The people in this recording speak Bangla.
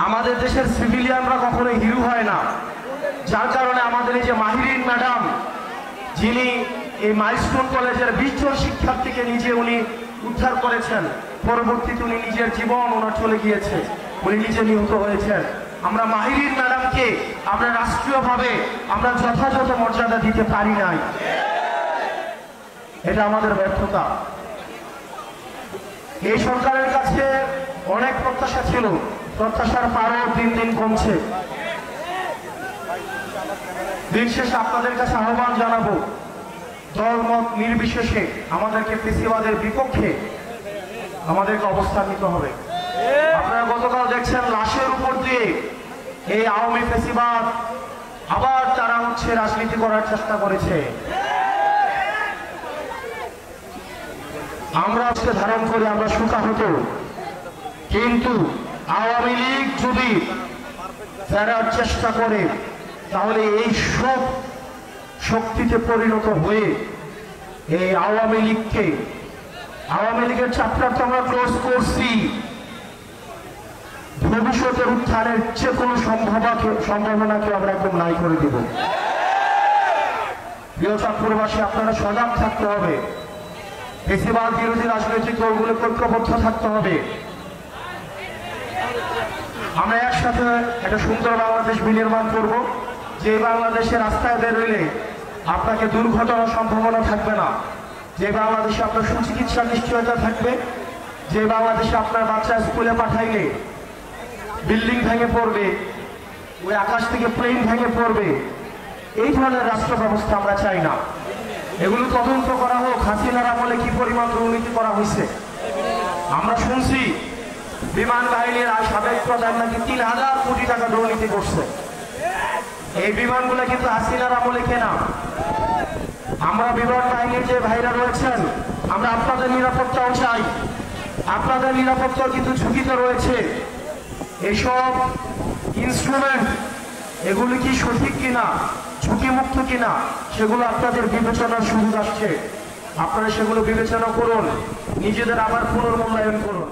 আমাদের দেশের সিভিলিয়ানরা কখনো হিরো হয় না, যার কারণে আমাদের এই যে মাহিরিন ম্যাডাম, যিনি এই মাইলস্টোন কলেজের 20 জন শিক্ষার্থীকে নিজে উনি উদ্ধার করেছেন, পরবর্তীতে উনি নিজের জীবন ওনার চলে গিয়েছে, উনি নিজে নিহত হয়েছেন। আমরা মাহিরিন ম্যাডামকে আমরা রাষ্ট্রীয়ভাবে আমরা যথাযথ মর্যাদা দিতে পারি নাই, এটা আমাদের ব্যর্থতা। এই সরকারের কাছে অনেক প্রত্যাশা ছিল, প্রত্যাশার পারও দিন দিন কমছে। দিন শেষে আপনাদের কাছে আহ্বান জানাবো, দলমত নির্বিশেষে আমাদেরকে ফেসিবাদের বিপক্ষে আমাদেরকে অবস্থান নিতে হবে। আপনারা গতকাল দেখছেন লাশের উপর দিয়ে এই আওয়ামী ফেসিবাদ আবার তারা রাজনীতি করার চেষ্টা করেছে। আমরা আজকে ধারণ করে আমরা শোকাহত, কিন্তু আওয়ামী লীগ যদি ফেরার চেষ্টা করে তাহলে এই সব শক্তিতে পরিণত হয়ে এই আওয়ামী লীগের চ্যাপ্টার তো আমরা ক্লোজ করছি, ভবিষ্যতের উত্থানের যে কোনো সম্ভাবনাকে আমরা একদম নাই করে দিব। প্রিয় চাঁদপুরবাসী, আপনারা সজাগ থাকতে হবে, ফেসিবাদ বিরোধী রাজনৈতিক দলগুলোকে ঐক্যবদ্ধ থাকতে হবে। আমরা একসাথে একটা সুন্দর বাংলাদেশ বিনির্মাণ করব, যে বাংলাদেশে রাস্তায় বেরোলে আপনাকে দুর্ঘটনার সম্ভাবনা থাকবে না, যে বাংলাদেশে আপনার সুচিকিৎসা নিশ্চয়তা থাকবে, যে বাংলাদেশে আপনার বাচ্চা স্কুলে পাঠাইলে বিল্ডিং ভেঙে পড়বে, ওই আকাশ থেকে প্লেন ভেঙে পড়বে, এই ধরনের রাষ্ট্র ব্যবস্থা আমরা চাই না। এগুলো তদন্ত করা হোক, হাসিনার আমলে কি পরিমাণ দুর্নীতি করা হয়েছে। আমরা শুনছি বিমান বাহিনীর সাবেক প্রধান নাকি 3000 কোটি টাকা দুর্নীতি করছে। এই বিমানগুলো কিন্তু হাসিনার আমলে কেনা। আমরা বিমান বাহিনীর যে ভাইরা রয়েছেন, আমরা আপনাদের নিরাপত্তাও চাই, আপনাদের নিরাপত্তা কিন্তু ঝুঁকিতে রয়েছে। এইসব ইনস্ট্রুমেন্ট এগুলি কি সঠিক কিনা, ঝুঁকিমুক্ত কিনা, সেগুলো আপনাদের বিবেচনার সুযোগ আসছে। আপনারা সেগুলো বিবেচনা করুন, নিজেদের আবার পুনর্মূল্যায়ন করুন।